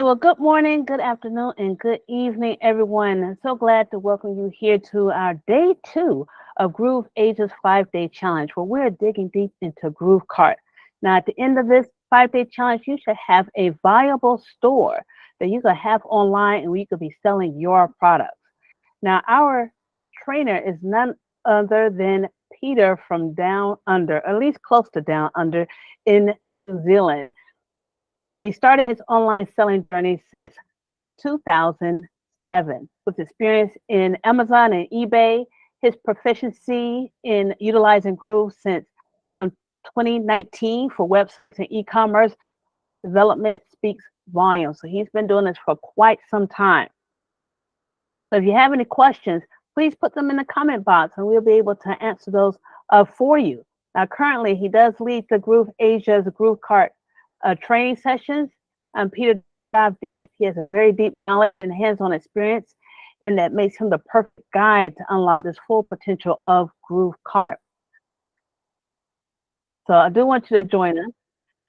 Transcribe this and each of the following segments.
Well, good morning, good afternoon, and good evening, everyone. I'm so glad to welcome you here to our day two of Groove Asia's 5-day challenge, where we're digging deep into GrooveKart. Now, at the end of this 5-day challenge, you should have a viable store that you can have online and where you could be selling your products. Now, our trainer is none other than Peter from Down Under, at least close to Down Under in New Zealand. He started his online selling journey since 2007 with experience in Amazon and eBay. His proficiency in utilizing Groove since 2019 for websites and e-commerce development speaks volumes. So he's been doing this for quite some time. So if you have any questions, please put them in the comment box and we'll be able to answer those for you. Now, currently, he does lead the Groove Asia's GrooveKart training sessions. Peter, he has a very deep knowledge and hands-on experience, and that makes him the perfect guide to unlock this full potential of GrooveKart. So I do want you to join us.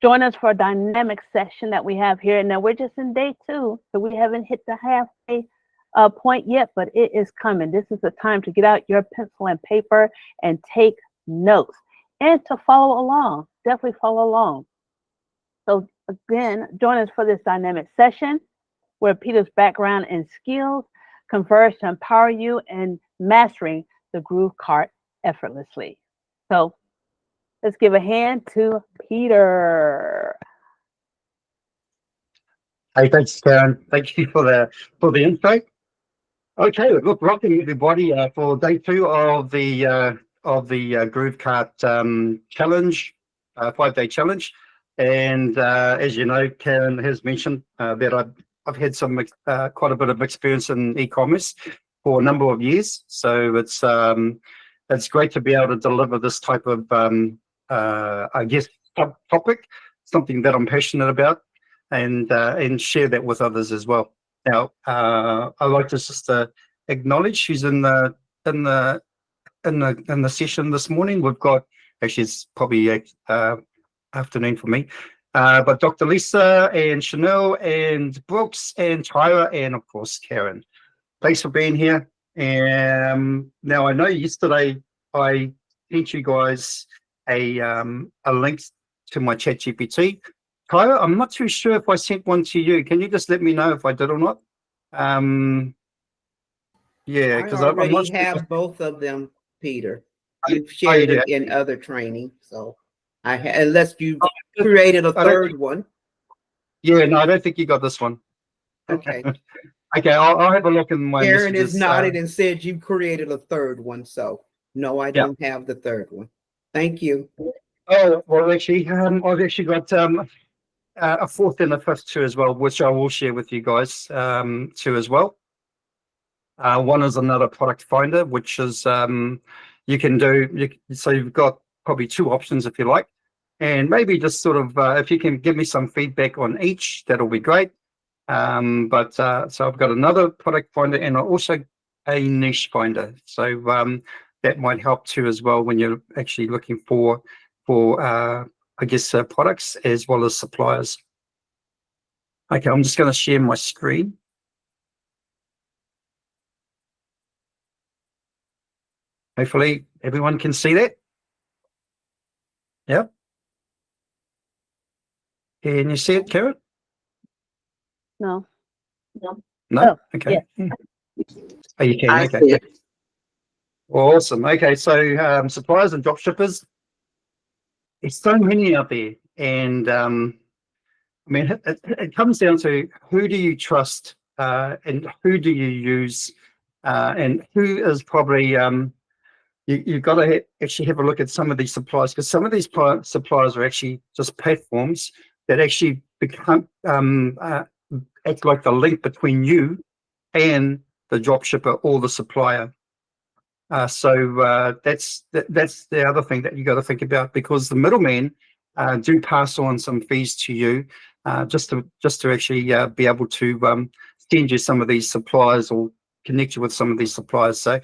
Join us for a dynamic session that we have here. Now, we're just in day two, so we haven't hit the halfway point yet, but it is coming. This is the time to get out your pencil and paper and take notes and to follow along. Definitely follow along. So again, join us for this dynamic session where Peter's background and skills converge to empower you in mastering the GrooveKart effortlessly. So let's give a hand to Peter. Hey, thanks, Karen. Thank you for the intro. Okay, look, welcome everybody for day two of the GrooveKart challenge, 5-day challenge. And as you know, Karen has mentioned that I've had some quite a bit of experience in e-commerce for a number of years. So it's great to be able to deliver this type of I guess topic, something that I'm passionate about, and share that with others as well. Now, I'd like to just acknowledge who's in the session this morning. We've got, actually it's probably afternoon for me, but Dr. Lisa and Chanel and Brooks and Tyra and of course Karen. Thanks for being here. And now I know yesterday I sent you guys a link to my ChatGPT. Tyra, I'm not too sure if I sent one to you. Can you just let me know if I did or not? Yeah, because I already have both of them, Peter. You've shared it in other training, so unless you created a third one. Yeah, no, I don't think you got this one. Okay. Okay, I'll have a look in my Karen messages. is nodded and said you created a third one, so no, I don't have the third one. Thank you. Oh, well, actually, I've actually got a fourth and a fifth too as well, which I will share with you guys too as well. One is another product finder, which is you can do. So you've got probably two options if you like, and maybe just sort of if you can give me some feedback on each, that'll be great. So I've got another product finder and also a niche finder. So that might help too as well when you're actually looking for I guess products as well as suppliers. Okay, I'm just going to share my screen. Hopefully everyone can see that. Yeah. Can you see it, Karen? No. No? Oh, okay. Yeah. Oh, you can, I okay. see it. Awesome. Okay, so suppliers and drop shippers. There's so many out there. And I mean, it comes down to who do you trust and who do you use and who is probably, you've got to actually have a look at some of these suppliers, because some of these suppliers are actually just platforms that actually become act like the link between you and the drop shipper or the supplier. So that's the other thing that you got to think about, because the middlemen do pass on some fees to you just to actually be able to send you some of these suppliers or connect you with some of these suppliers. So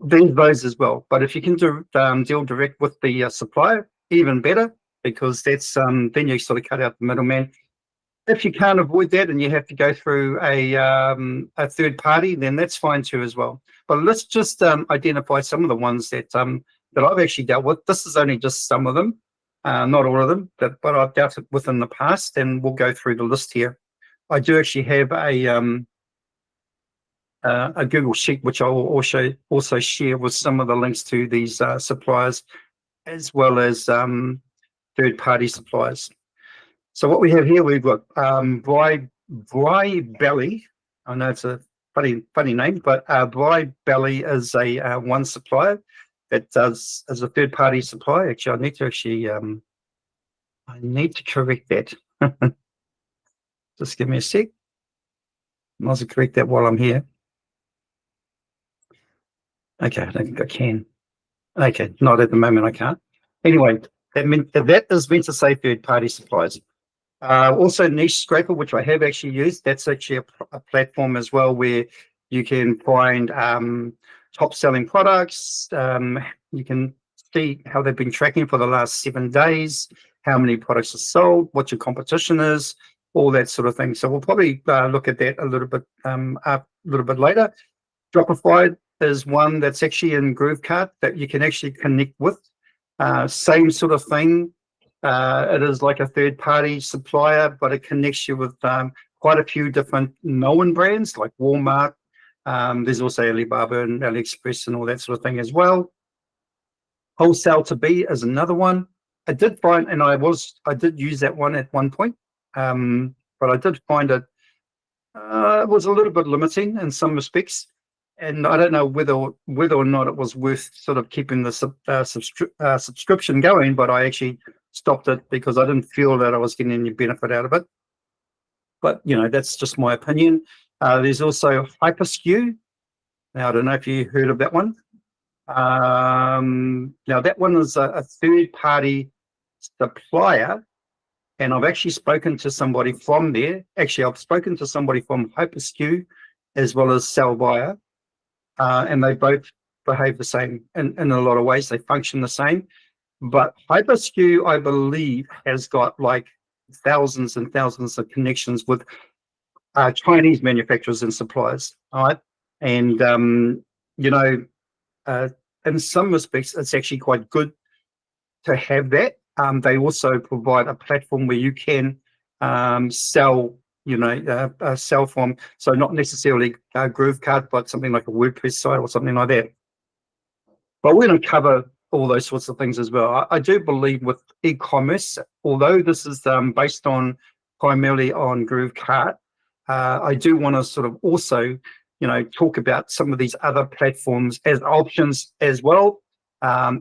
there's those as well. But if you can deal direct with the supplier, even better, because that's then you sort of cut out the middleman. If you can't avoid that and you have to go through a third party, then that's fine too as well. But let's just identify some of the ones that I've actually dealt with. This is only just some of them, not all of them, but I've dealt with in the past, and we'll go through the list here. I do actually have a Google Sheet, which I will also share with some of the links to these suppliers, as well as third-party suppliers. So what we have here, we've got Bry Belly. I know it's a funny name, but Bry Belly is a one supplier that does as a third-party supplier. Actually, I need to correct that. Just give me a sec. Might as well correct that while I'm here. Okay, I don't think I can. Okay, not at the moment, I can't. Anyway, that is meant to say third-party suppliers. Also, Niche Scraper, which I have actually used. That's actually a platform as well where you can find top-selling products. You can see how they've been tracking for the last 7 days, how many products are sold, what your competition is, all that sort of thing. So we'll probably look at that a little bit later. Dropify is one that's actually in GrooveKart that you can actually connect with. Same sort of thing. It is like a third-party supplier, but it connects you with quite a few different known brands like Walmart. There's also Alibaba and AliExpress and all that sort of thing as well. Wholesale to Be is another one. I did find, and I did use that one at one point, but I did find it was a little bit limiting in some respects. And I don't know whether or not it was worth sort of keeping the subscription going, but I actually stopped it because I didn't feel that I was getting any benefit out of it. But, you know, that's just my opinion. There's also Hyperskew. Now, I don't know if you heard of that one. Now, that one is a third-party supplier, and I've actually spoken to somebody from there. Actually, I've spoken to somebody from Hyperskew as well as Sellbuyer. And they both behave the same in a lot of ways. They function the same. But Hyperskew, I believe, has got like thousands and thousands of connections with Chinese manufacturers and suppliers. All right. And, you know, in some respects, it's actually quite good to have that. They also provide a platform where you can sell, you know, sell from, so not necessarily GrooveKart, but something like a WordPress site or something like that. But we're going to cover all those sorts of things as well. I do believe with e-commerce, although this is based on primarily on GrooveKart, I do want to sort of also, you know, talk about some of these other platforms as options as well.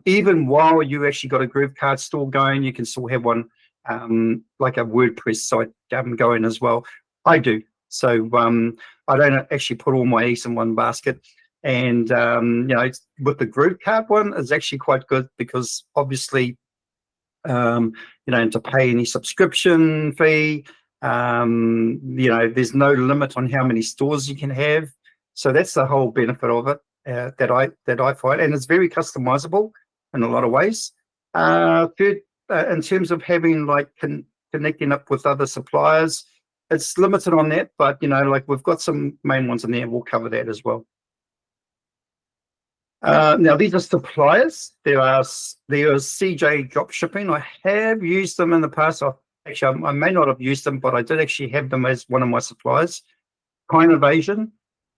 Even while you actually got a GrooveKart store going, you can still have one like a WordPress site going as well. I do. So I don't actually put all my eggs in one basket. And, you know, with the GrooveKart one, it's actually quite good because obviously, you don't have to pay any subscription fee. You know, there's no limit on how many stores you can have. So that's the whole benefit of it that I find. And it's very customizable in a lot of ways. Third, in terms of having like connecting up with other suppliers, it's limited on that, but you know, like we've got some main ones in there. We'll cover that as well. Now these are suppliers. There are CJ Dropshipping. I have used them in the past. Actually, I may not have used them, but I did actually have them as one of my suppliers. Kind Invasion.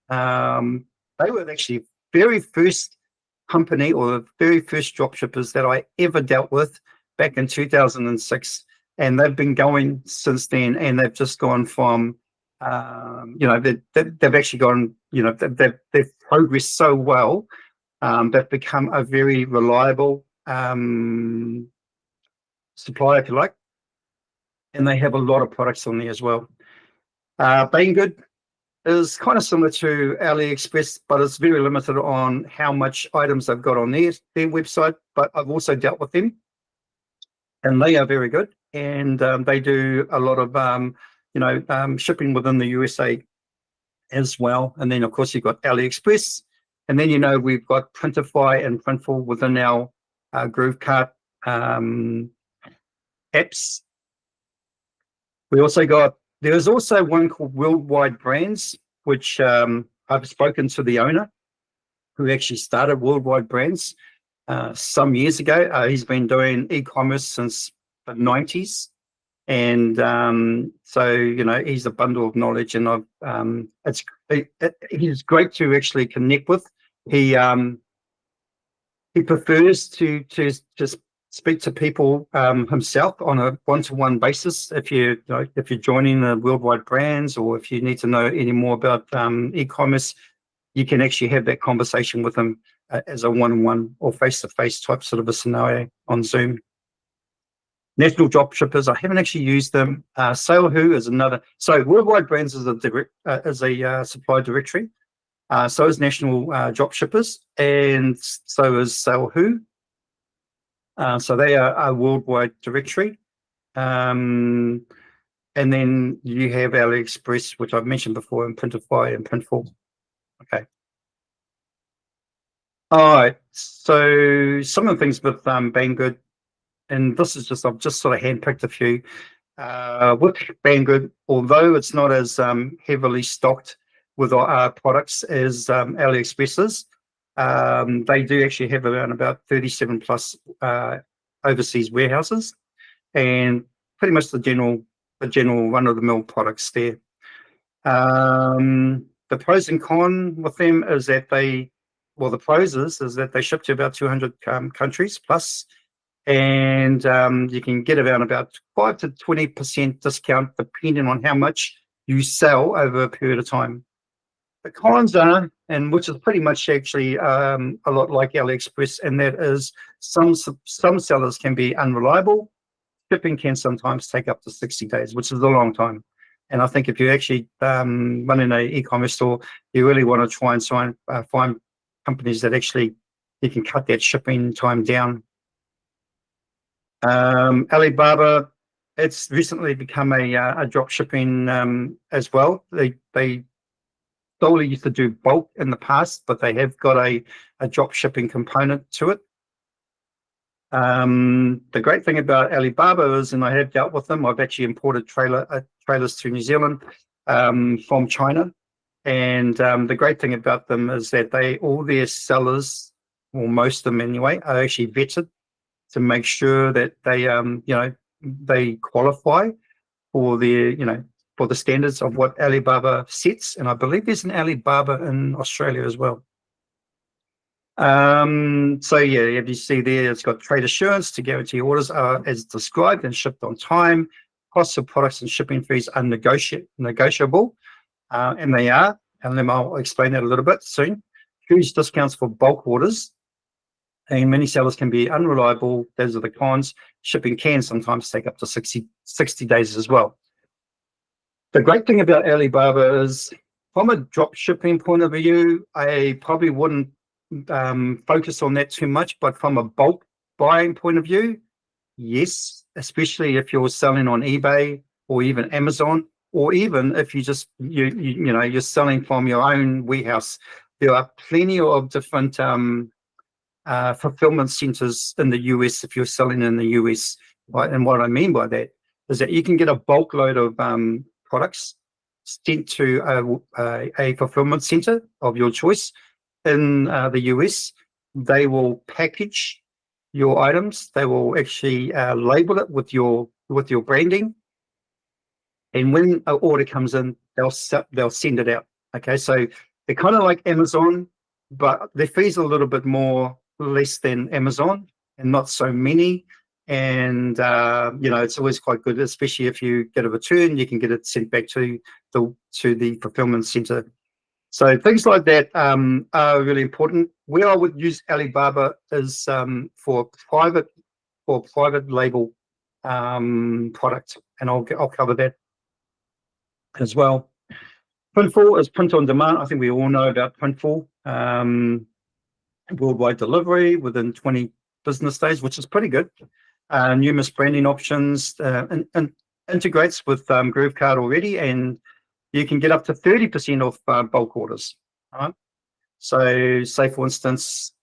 They were actually very first company or the very first dropshippers that I ever dealt with back in 2006, and they've been going since then, and they've just gone from you know, they've actually gone, you know, they've progressed so well. They've become a very reliable supplier, if you like, and they have a lot of products on there as well. Banggood is kind of similar to AliExpress, but it's very limited on how much items they've got on their website. But I've also dealt with them, and they are very good. And they do a lot of you know, shipping within the USA as well. And then of course you've got AliExpress, and then you know we've got Printify and Printful within our GrooveKart apps. We also got There is also one called Worldwide Brands, which I've spoken to the owner who actually started Worldwide Brands some years ago. He's been doing e-commerce since the 90s. And so, he's a bundle of knowledge, and he's great to actually connect with. He prefers to speak to people himself on a one-to-one basis. If you're joining the Worldwide Brands, or if you need to know any more about e-commerce, you can actually have that conversation with him as a one-on-one or face-to-face type sort of a scenario on Zoom. National Dropshippers, I haven't actually used them. SaleWho is another. So Worldwide Brands is a supply directory. So is National Dropshippers, and so is SaleWho. So they are a worldwide directory. And then you have AliExpress, which I've mentioned before, and Printify and Printful. Okay. All right. So some of the things with Banggood, and this is I've just sort of handpicked a few. With Banggood, although it's not as heavily stocked with our products as AliExpress's, they do actually have around about 37 plus overseas warehouses, and pretty much the general run-of-the-mill products there. The pros and cons with them is that the pros is that they ship to about 200 countries plus, and you can get around about 5 to 20% discount depending on how much you sell over a period of time. The cons are, and which is pretty much actually a lot like AliExpress, and that is some sellers can be unreliable. Shipping can sometimes take up to 60 days, which is a long time. And I think if you're actually running an e-commerce store, you really want to try and find companies that actually you can cut that shipping time down. Alibaba, it's recently become a drop shipping as well. They solely used to do bulk in the past, but they have got a drop shipping component to it. The great thing about Alibaba is, and I have dealt with them, I've actually imported trailers to New Zealand from China. And the great thing about them is that all their sellers, or most of them anyway, are actually vetted to make sure that they qualify for for the standards of what Alibaba sets. And I believe there's an Alibaba in Australia as well. So yeah, as you see there, it's got trade assurance to guarantee orders are as described and shipped on time. Costs of products and shipping fees are negotiable, and they are. And then I'll explain that a little bit soon. Huge discounts for bulk orders, and many sellers can be unreliable. Those are the cons. Shipping can sometimes take up to 60 days as well. The great thing about Alibaba is, from a drop shipping point of view, I probably wouldn't focus on that too much, but from a bulk buying point of view, yes, especially if you're selling on eBay or even Amazon, or even if you're selling from your own warehouse. There are plenty of different fulfillment centers in the US if you're selling in the US, right? And what I mean by that is that you can get a bulk load of products sent to a fulfillment center of your choice in the US. They will package your items. They will actually label it with your branding, and when an order comes in, they'll send it out. Okay, so they're kind of like Amazon, but their fees are a little bit less than Amazon, and not so many. And it's always quite good, especially if you get a return, you can get it sent back to the fulfillment center. So things like that are really important. Where I would use Alibaba is for private label product, and I'll cover that as well. Printful is print on demand. I think we all know about Printful. Worldwide delivery within 20 business days, which is pretty good. Numerous branding options, and integrates with GrooveKart already, and you can get up to 30% off bulk orders. All right. So say, for instance,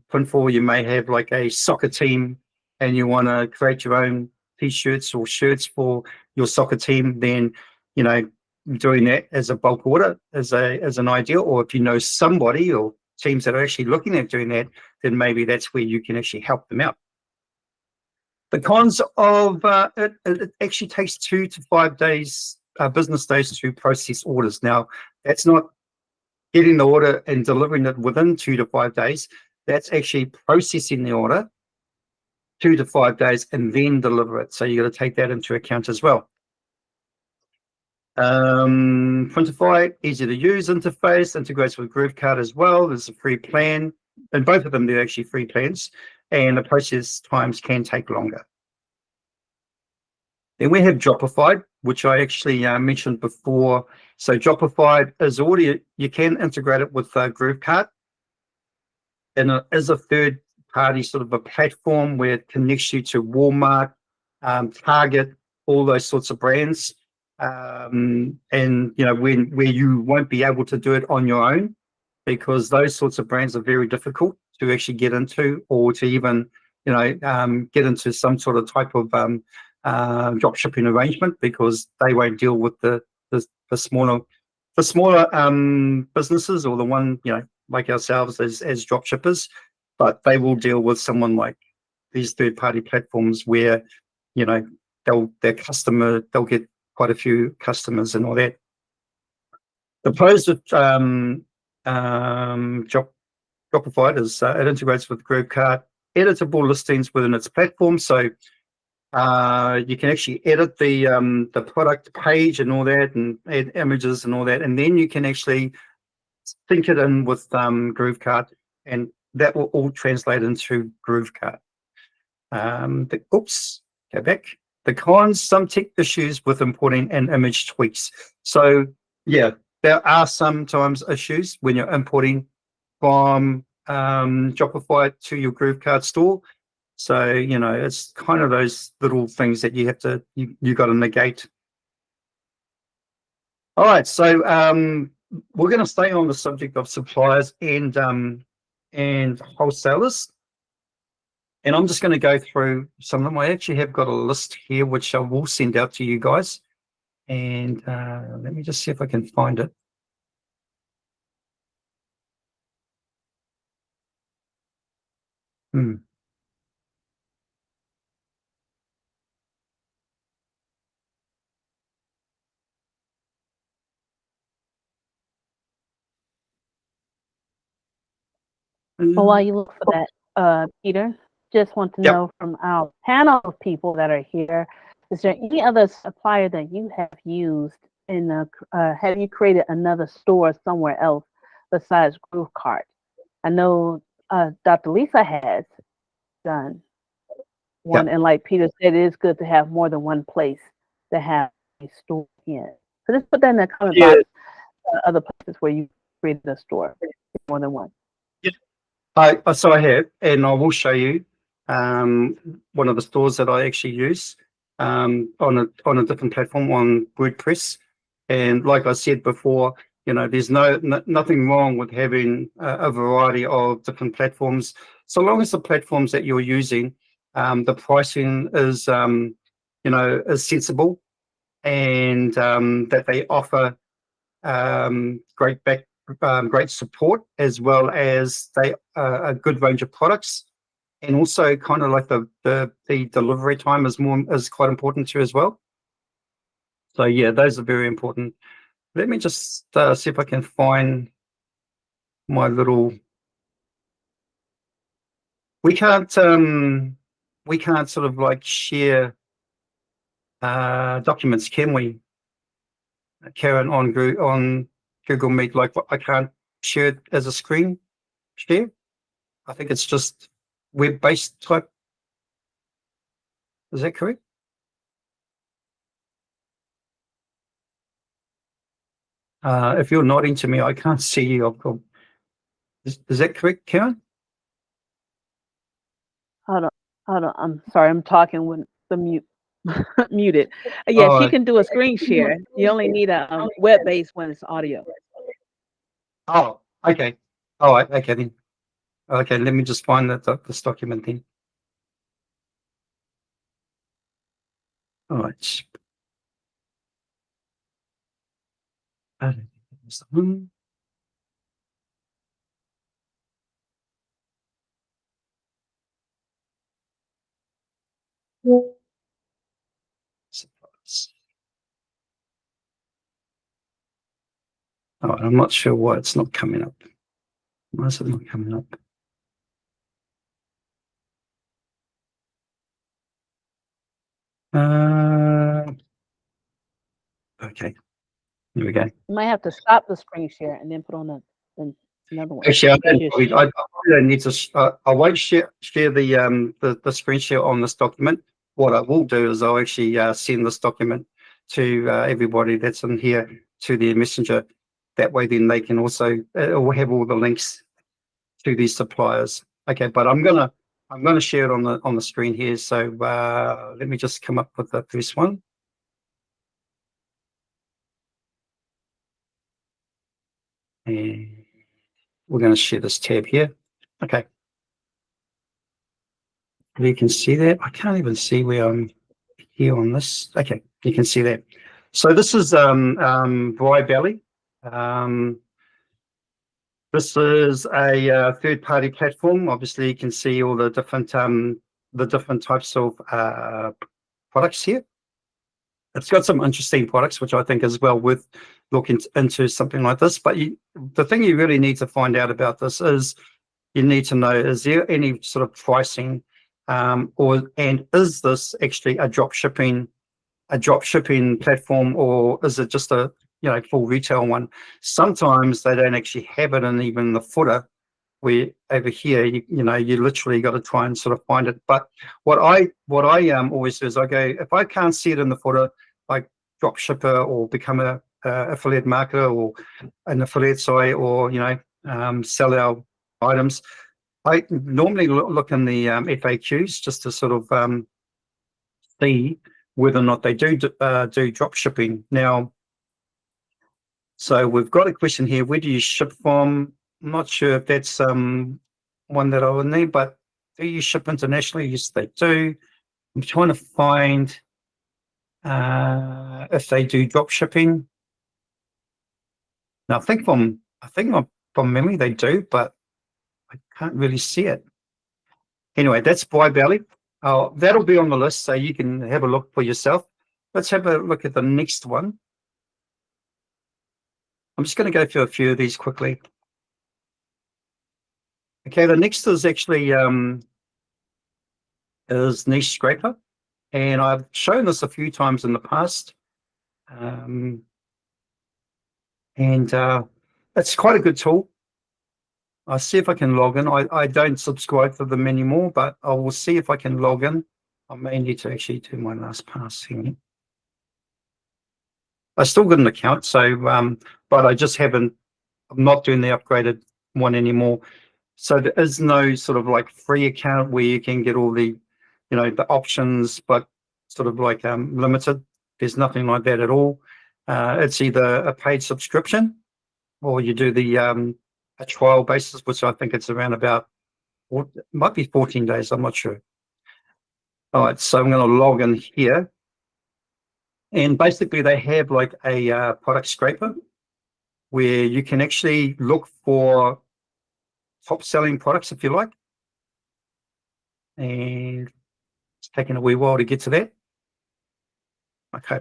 Printful, you may have like a soccer team and you want to create your own T-shirts or shirts for your soccer team, then you know, doing that as a bulk order as an ideal, or if you know somebody or teams that are actually looking at doing that, then maybe that's where you can actually help them out. The cons of it actually takes 2 to 5 days, business days, to process orders. Now, that's not getting the order and delivering it within 2 to 5 days. That's actually processing the order 2 to 5 days and then deliver it. So you got to take that into account as well. Printify, easy to use interface, integrates with GrooveKart as well. There's a free plan, and both of them, they're actually free plans, and the process times can take longer. Then we have Dropify, which I actually mentioned before. So Dropify is already, you can integrate it with GrooveKart, and it is a third party sort of a platform where it connects you to Walmart, Target, all those sorts of brands. And you know, where you won't be able to do it on your own, because those sorts of brands are very difficult to actually get into, or to even, you know, get into some sort of type of drop shipping arrangement, because they won't deal with the smaller businesses, or the one, you know, like ourselves as drop shippers, but they will deal with someone like these third party platforms where, you know, they'll get quite a few customers and all that. The pros of Dropify is it integrates with GrooveKart, editable listings within its platform. So you can actually edit the product page and all that, and add images and all that, and then you can actually sync it in with GrooveKart, and that will all translate into GrooveKart. Oops, go back. The cons, some tech issues with importing and image tweaks. So yeah, there are sometimes issues when you're importing from Shopify to your GrooveKart store. So, you know, it's kind of those little things that you have to, you got to negate. All right, so we're going to stay on the subject of suppliers and wholesalers. And I'm just going to go through some of them. I actually have got a list here, which I will send out to you guys. And let me just see if I can find it. Well, while you look for that, Peter, just want to Yep. know from our panel of people that are here, is there any other supplier that you have used in have you created another store somewhere else besides GrooveKart? I know Dr. Lisa has done one, and like Peter said, it is good to have more than one place to have a store in. So just put that in the comment box, other places where you created a store, more than one. So I have, and I will show you one of the stores that I actually use on a different platform on WordPress. And like I said before, you know, there's nothing wrong with having a variety of different platforms, so long as the platforms that you're using, the pricing is, you know, is sensible, and that they offer great support, as well as a good range of products, and also kind of like the delivery time is quite important too as well. So yeah, those are very important. Let me just see if I can find my little. We can't sort of like share documents, can we, Karen, on Google Meet? Like, I can't share it as a screen share. I think it's just web-based type. Is that correct? If you're nodding to me, I can't see you. Is that correct, Karen? Hold on. I'm sorry. I'm talking with the muted. Yeah, she can do a screen share. You only need a web-based when it's audio. Oh, okay. All right. Okay then. Okay, let me just find this document then. All right. Oh, I'm not sure why it's not coming up. Why is it not coming up? Okay, here we go. You might have to stop the screen share and then put on another one. Actually, I Because you're probably don't need to. I won't share the screen share on this document. What I will do is I'll actually send this document to everybody that's in here to their messenger. That way, then they can also it will have all the links to these suppliers. Okay, but I'm gonna share it on the screen here. So let me just come up with the first one. And we're going to share this tab here. Okay. You can see that. I can't even see where I'm here on this. Okay, you can see that. So this is GrooveAsia. This is a third-party platform. Obviously, you can see all the different types of products here. It's got some interesting products, which I think is well worth looking into something like this. But the thing you really need to find out about this is you need to know, is there any sort of pricing and is this actually a drop shipping platform, or is it just a full retail one? Sometimes they don't actually have it in even the footer, where over here you literally got to try and sort of find it. But what I always do is I go, if I can't see it in the footer, like drop shipper or become a affiliate marketer or an affiliate site, or sell our items, I normally look in the FAQs just to sort of see whether or not they do drop shipping. Now, so we've got a question here: where do you ship from? I'm not sure if that's one that I would need, but do you ship internationally? Yes, they do. I'm trying to find if they do drop shipping. Now, I think from memory they do, but I can't really see it. Anyway, that's GrooveAsia. That'll be on the list, so you can have a look for yourself. Let's have a look at the next one. I'm just going to go through a few of these quickly. Okay, the next is actually is Niche Scraper, and I've shown this a few times in the past, and it's quite a good tool. I'll see if I can log in. I don't subscribe to them anymore, but I will see if I can log in. I may need to actually do my last pass here. I still got an account, so but I just haven't. I'm not doing the upgraded one anymore. So there is no sort of like free account where you can get all the, the options, but sort of like limited. There's nothing like that at all. It's either a paid subscription, or you do the a trial basis, which I think it's around about, might be 14 days. I'm not sure. All right, so I'm going to log in here, and basically they have like a product scraper where you can actually look for top selling products, if you like. And it's taking a wee while to get to that. Okay.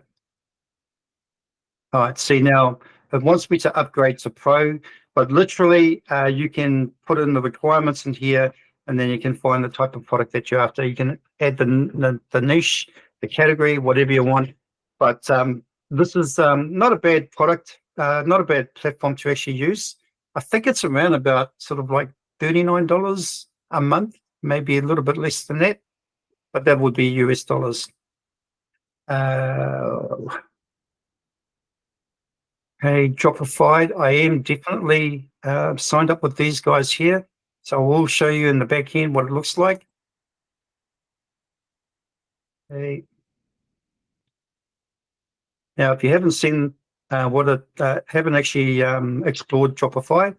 All right, see now, it wants me to upgrade to Pro, but literally you can put in the requirements in here, and then you can find the type of product that you're after. You can add the niche, the category, whatever you want. But this is not a bad product, not a bad platform to actually use. I think it's around about sort of like $39 a month, maybe a little bit less than that, but that would be US dollars. Okay, Dropify. I am definitely signed up with these guys here, so I will show you in the back end what it looks like. Okay. Now, if you haven't seen haven't actually explored Dropify,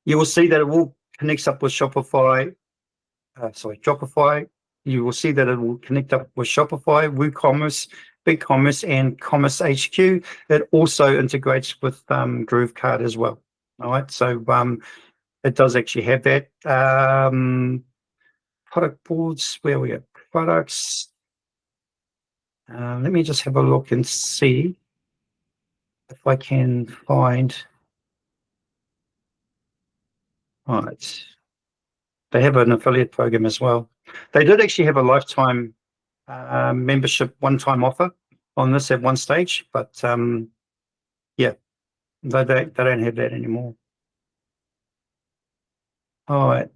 you will see that it will connect up with Shopify. Dropify. You will see that it will connect up with Shopify, WooCommerce, BigCommerce and Commerce HQ. It also integrates with GrooveKart as well. All right, so it does actually have that. Product boards, where we are, products. Let me just have a look and see if I can find. All right. They have an affiliate program as well. They did actually have a lifetime membership one-time offer on this at one stage, but yeah, they don't have that anymore. All right.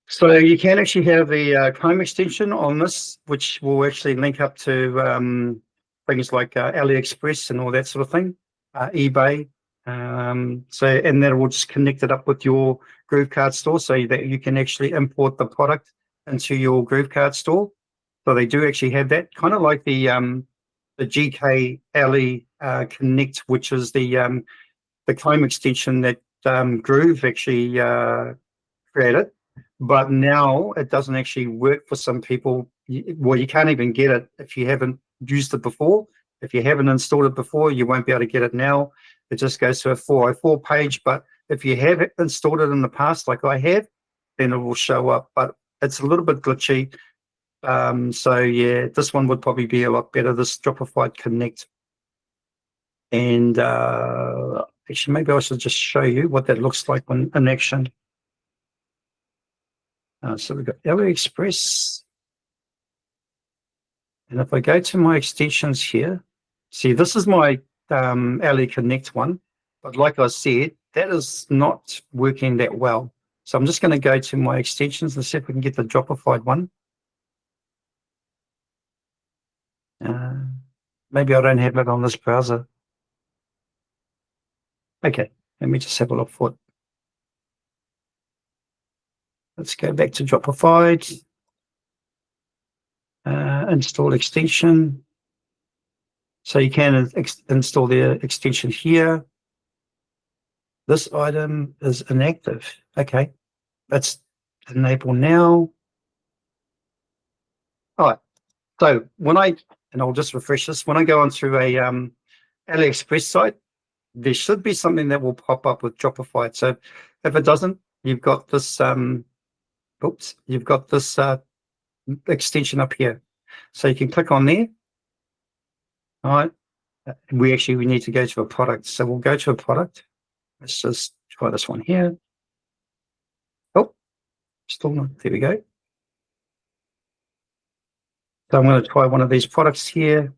So you can actually have the Chrome extension on this, which will actually link up to things like AliExpress and all that sort of thing, eBay. So, and that will just connect it up with your GrooveKart store so that you can actually import the product into your GrooveKart store. So they do actually have that, kind of like the GK Ali Connect, which is the Chrome extension that Groove actually created. But now it doesn't actually work for some people. Well, you can't even get it if you haven't used it before. If you haven't installed it before, you won't be able to get it now. It just goes to a 404 page. But if you have installed it in the past, like I have, then it will show up. But it's a little bit glitchy. So yeah, this one would probably be a lot better, this Shopify Connect. And actually, maybe I should just show you what that looks like when in action. So we've got AliExpress. And if I go to my extensions here, see, this is my Ali Connect one. But like I said, that is not working that well. So I'm just going to go to my extensions and see if we can get the Dropified one. Maybe I don't have it on this browser. Okay, let me just have a look for it. Let's go back to Dropified. Install extension. So you can install the extension here. This item is inactive. Okay, let's enable now. All right. So when and I'll just refresh this. When I go onto a AliExpress site, there should be something that will pop up with Dropified. So if it doesn't, you've got this. You've got this extension up here. So you can click on there. All right. We need to go to a product. So we'll go to a product. Let's just try this one here. Oh, still not. There we go. So I'm going to try one of these products here.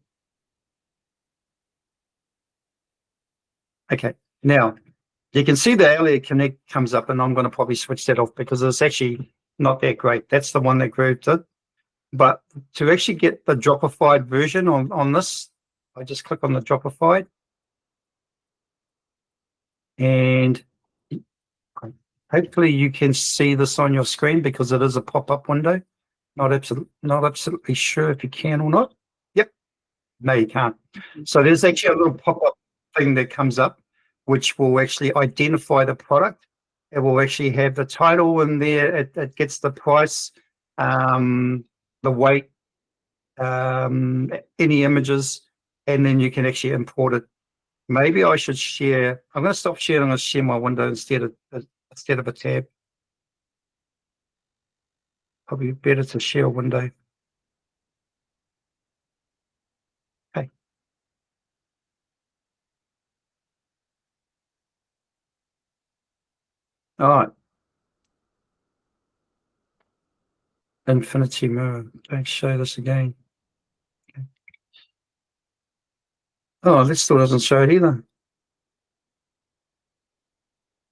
Okay. Now you can see the Ali Connect comes up, and I'm going to probably switch that off because it's actually not that great. That's the one that Groove did. But to actually get the Dropified version on this, I just click on the Dropified. And hopefully you can see this on your screen because it is a pop-up window. Not absolutely sure if you can or not. Yep. No, you can't. So there's actually a little pop-up thing that comes up, which will actually identify the product. It will actually have the title in there. It gets the price, the weight, any images, and then you can actually import it. Maybe I should share. I'm going to stop sharing. I'm going to share my window instead of a tab. Probably better to share a window. Okay. All right. Infinity mirror. Don't show this again. Okay. Oh, this still doesn't show it either.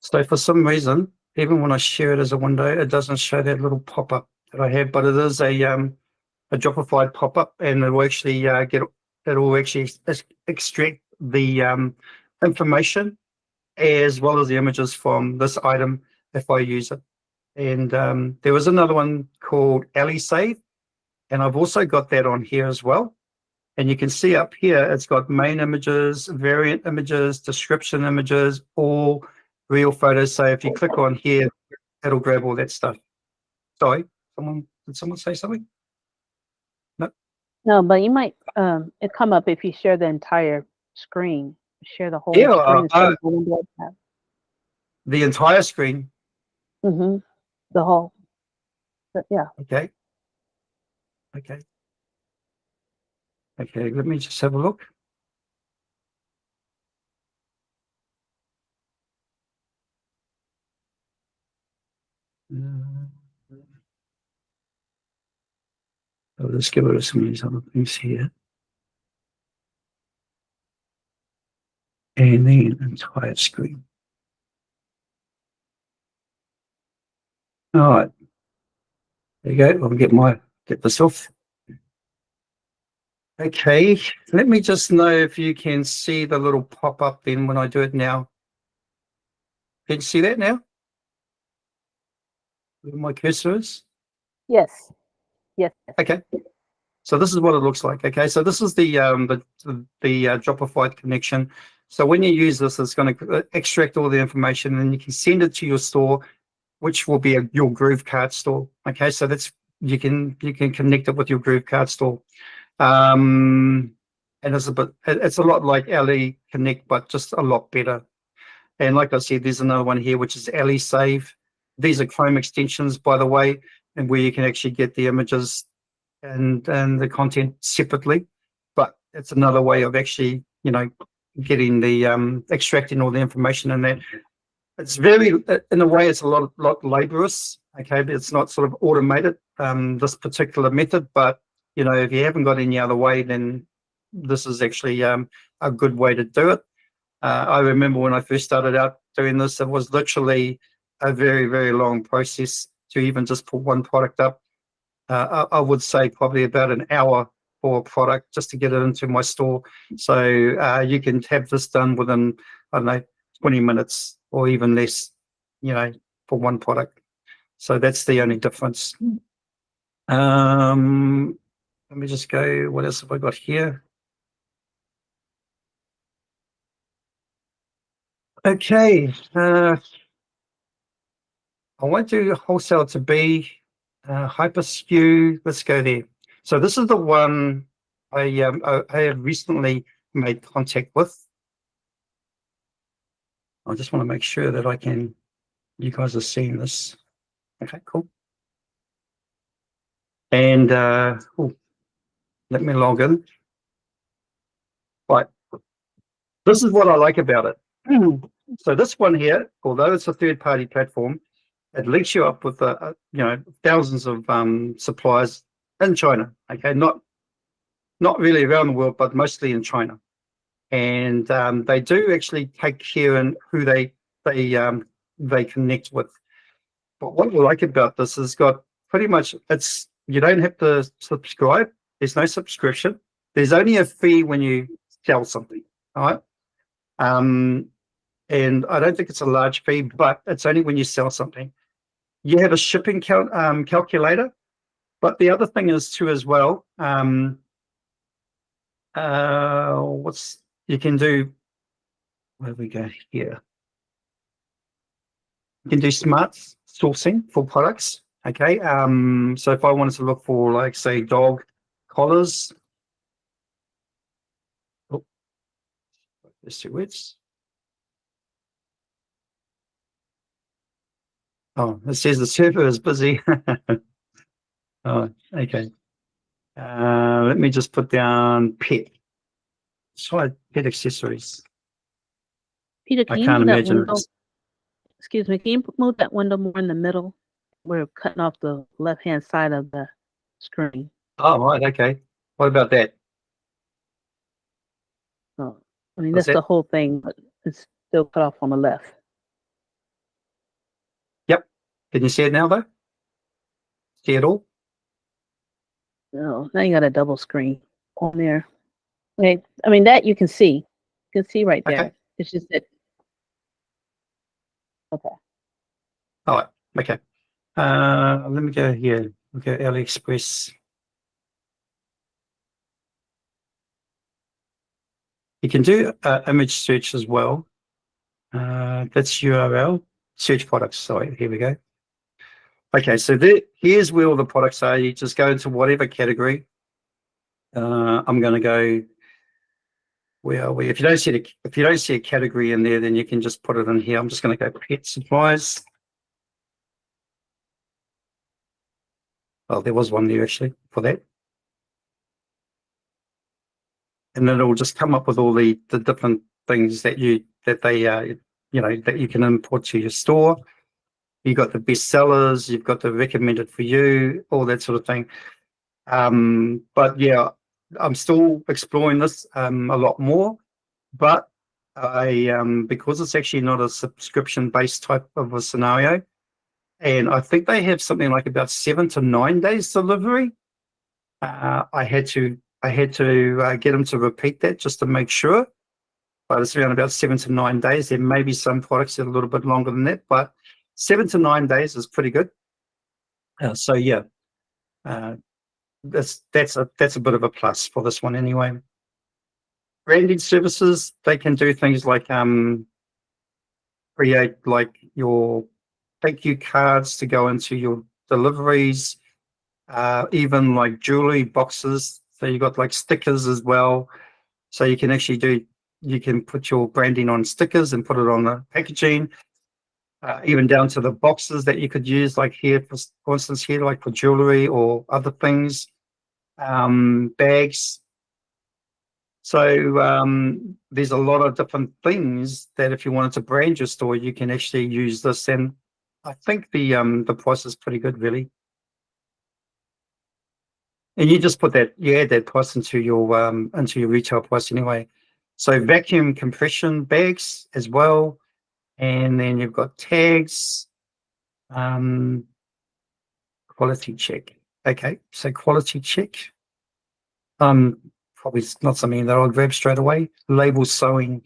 So for some reason, even when I share it as a window, it doesn't show that little pop-up that I have. But it is a Dropified pop-up, and it will actually extract the information as well as the images from this item if I use it. And there was another one called Ali Save, and I've also got that on here as well. And you can see up here, it's got main images, variant images, description images, all real photos. So if you click on here, it'll grab all that stuff. Sorry, did someone say something? No, but you might it come up if you share the entire screen. Share the whole Yeah, screen instead of the window tab. the entire screen. Mm-hmm. The whole. But yeah. Okay. Okay. Okay. Let me just have a look. So let's get rid of some of these other things here. And then entire screen. All right. There you go. I'll get this off. Okay. Let me just know if you can see the little pop up then when I do it now. Can you see that now? Where my cursor is? Yes. Yes. Okay. So this is what it looks like. Okay. So this is the Dropify connection. So when you use this, it's going to extract all the information and you can send it to your store, which will be your GrooveKart store. Okay. So that's you can connect it with your GrooveKart store. And it's a lot like LE Connect, but just a lot better. And like I said, there's another one here, which is LE Save. These are Chrome extensions, by the way, and where you can actually get the images and the content separately. But it's another way of actually, getting the extracting all the information in that. It's very, in a way, it's a lot laborious. Okay, but it's not sort of automated, this particular method. But if you haven't got any other way, then this is actually a good way to do it. I remember when I first started out doing this, it was literally a very, very long process to even just put one product up. I would say probably about an hour for a product just to get it into my store. So you can have this done within, I don't know, 20 minutes or even less, for one product. So that's the only difference. Let me just go, what else have I got here? Okay. I won't do wholesale to B, hyper skew. Let's go there. So this is the one I have recently made contact with. I just want to make sure that you guys are seeing this. Okay, cool. And let me log in. Right. This is what I like about it. So this one here, although it's a third-party platform, it links you up with thousands of suppliers in China. Okay, not really around the world, but mostly in China. And they do actually take care in who they connect with. But what I like about this is got pretty much you don't have to subscribe. There's no subscription. There's only a fee when you sell something. All right. And I don't think it's a large fee, but it's only when you sell something. You have a shipping calculator, but the other thing is too as well. You can do? Where we go here? You can do smart sourcing for products. Okay. So if I wanted to look for, like, say, dog collars. Oh, there's 2 words. Oh, it says the server is busy. Oh, okay. Let me just put down pet. Try pet accessories. Peter, I can you can't move that imagine window? it's. Excuse me, can you move that window more in the middle? We're cutting off the left-hand side of the screen. Oh, right. Okay. What about that? Oh, I mean, What's that's the that? whole thing, but it's still cut off on the left. Yep. Can you see it now, though? See it all? No, now you got a double screen on there. Okay, I mean, that you can see. You can see right there. Okay. It's just that. Okay. All right. Okay. Let me go here. We'll go AliExpress. You can do image search as well. That's URL. Search products. Sorry, here we go. Okay, so here's where all the products are. You just go into whatever category. I'm going to go, where are we? If you don't see a category in there, then you can just put it in here. I'm just going to go pet supplies. Oh, there was one there actually for that. And then it will just come up with all the different things that you can import to your store. You've got the best sellers, you've got the recommended for you, all that sort of thing. But yeah, I'm still exploring this a lot more. But because it's actually not a subscription-based type of a scenario, and I think they have something like about 7 to 9 days delivery. I had to get them to repeat that just to make sure. But it's around about 7 to 9 days. There may be some products that are a little bit longer than that, but 7 to 9 days is pretty good. So yeah, that's a bit of a plus for this one anyway. Branding services, they can do things like create like your thank you cards to go into your deliveries, even like jewelry boxes. So you got like stickers as well. So you can actually you can put your branding on stickers and put it on the packaging, even down to the boxes that you could use, like here, for instance, here, like for jewelry or other things, bags. So there's a lot of different things that if you wanted to brand your store, you can actually use this. And I think the price is pretty good, really. And you just you add that price into your retail price anyway. So vacuum compression bags as well, and then you've got tags, quality check. Okay, so quality check. Probably not something that I'll grab straight away. Label sewing.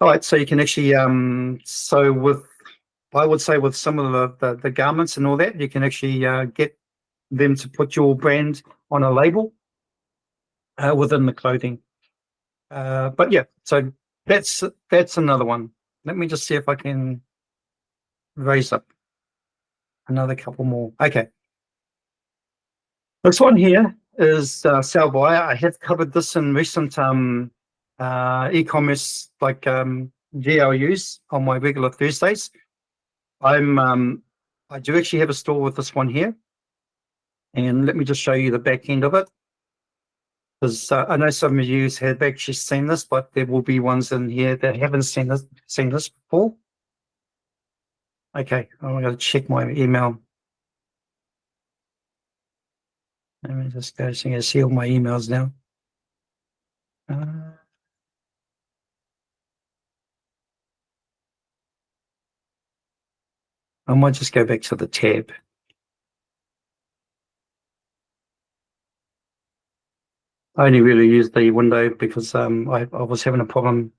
All right, so you can actually sew with, I would say, with some of the garments and all that, you can actually get them to put your brand on a label within the clothing. But yeah, so that's another one. Let me just see if I can raise up another couple more. Okay. This one here is sell by. I have covered this in recent e-commerce like GLUs on my regular Thursdays. I do actually have a store with this one here, and let me just show you the back end of it, because I know some of you have actually seen this, but there will be ones in here that haven't seen this before. Okay, I'm going to check my email. Let me just go so you can see all my emails now. I might just go back to the tab. I only really use the window because I was having a problem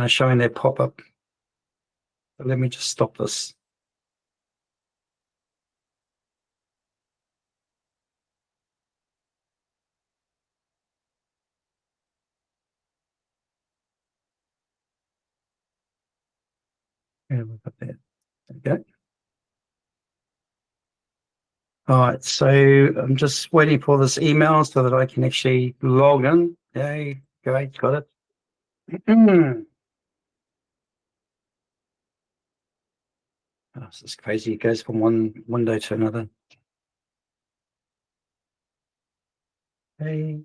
showing that pop-up. But let me just stop this. Yeah, we've got that. There we go. All right, so I'm just waiting for this email so that I can actually log in. Yay, great, got it. Oh, this is crazy. It goes from one window to another. Okay.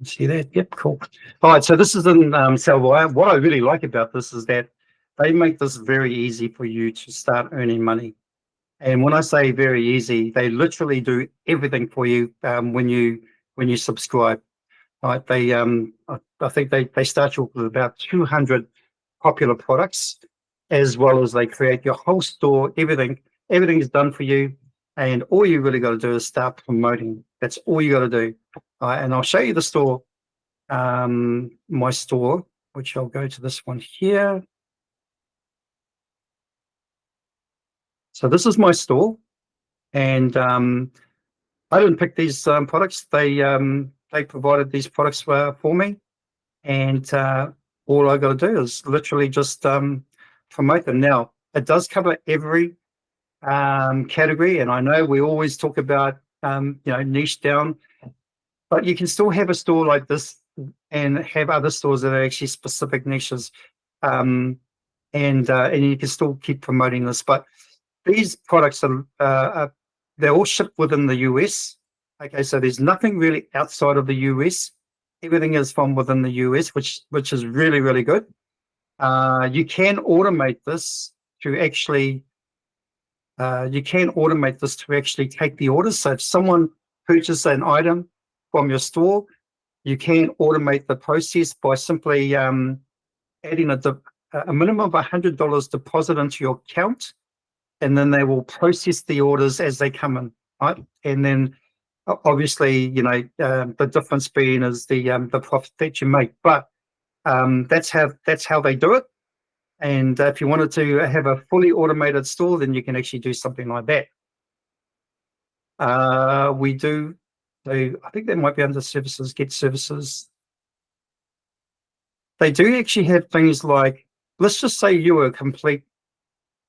See that? Yep, cool. All right, so this is in Salvire. What I really like about this is that they make this very easy for you to start earning money. And when I say very easy, they literally do everything for you when you subscribe. Right? They I think they start you with about 200 popular products, as well as they create your whole store. Everything is done for you, and all you really got to do is start promoting. That's all you got to do. And I'll show you the store, my store, which I'll go to this one here. So this is my store, and I didn't pick these products. They provided these products for me, and all I got to do is literally just promote them. Now, it does cover every category, and I know we always talk about niche down, but you can still have a store like this and have other stores that are actually specific niches, and you can still keep promoting this. But these products are they're all shipped within the US. Okay, so there's nothing really outside of the US. Everything is from within the US, which is really, really good. You can automate this to actually take the orders. So if someone purchases an item from your store, you can automate the process by simply adding a minimum of $100 deposit into your account, and then they will process the orders as they come in, right? And then obviously, the difference being is the profit that you make. But that's how they do it. And if you wanted to have a fully automated store, then you can actually do something like that. We do. So I think that might be under services, get services. They do actually have things like, let's just say you were a complete,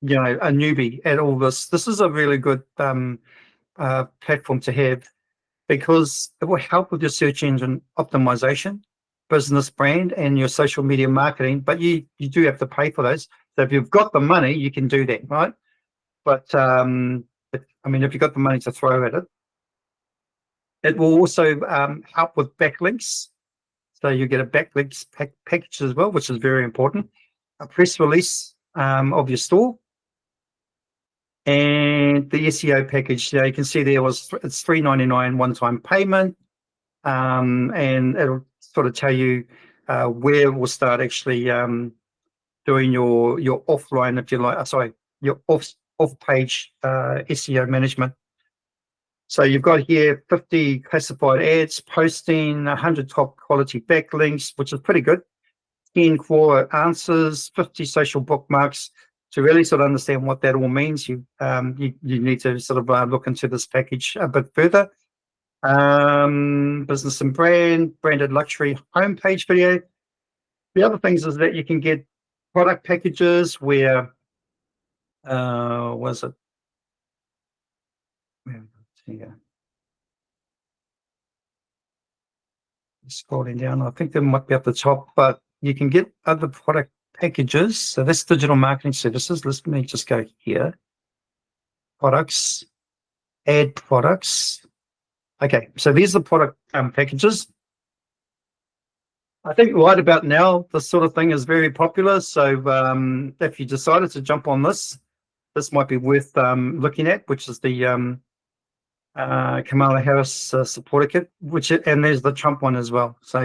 a newbie at all this. This is a really good platform to have, because it will help with your search engine optimization, business brand, and your social media marketing. But you do have to pay for those. So if you've got the money, you can do that, right? But if you've got the money to throw at it, it will also help with backlinks. So you get a backlinks package as well, which is very important. A press release of your store, and the SEO package. You can see there it's $3.99 one-time payment, and it'll sort of tell you where we'll start actually doing your offline, if you like. Your off-page SEO management. So you've got here 50 classified ads, posting 100 top quality backlinks, which is pretty good. 10 core answers, 50 social bookmarks. To really sort of understand what that all means, you need to sort of look into this package a bit further. Business and branded luxury homepage video. The other things is that you can get product packages where, was it? Yeah. Scrolling down, I think they might be at the top, but you can get other product packages. So that's digital marketing services. Let me just go here. Products, add products. Okay, so these are product packages. I think right about now, this sort of thing is very popular. So if you decided to jump on this might be worth looking at, which is the Kamala Harris supporter kit, and there's the Trump one as well. So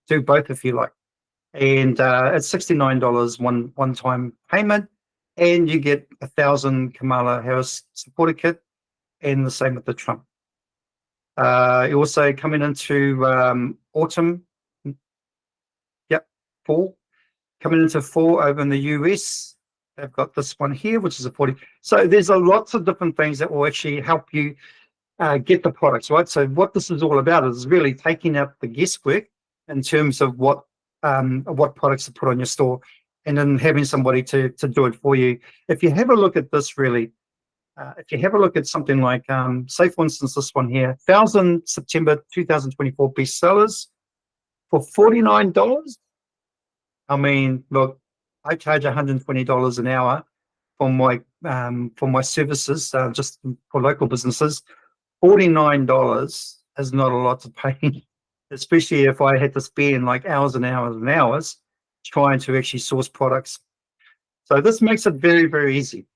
do both if you like. And it's $69 one-time payment, and you get 1,000 Kamala Harris supporter kit, and the same with the Trump. You're also coming into autumn. Yep, fall. Coming into fall over in the US. They've got this one here, which is a 40. So there's lots of different things that will actually help you get the products, right? So what this is all about is really taking out the guesswork in terms of what products to put on your store, and then having somebody to do it for you. If you have a look at this, really, if you have a look at something like, say for instance, this one here, 1,000 September 2024 bestsellers for $49. I mean, look, I charge $120 an hour for my services, just for local businesses. $49 is not a lot to pay, especially if I had to spend like hours and hours and hours trying to actually source products. So this makes it very, very easy.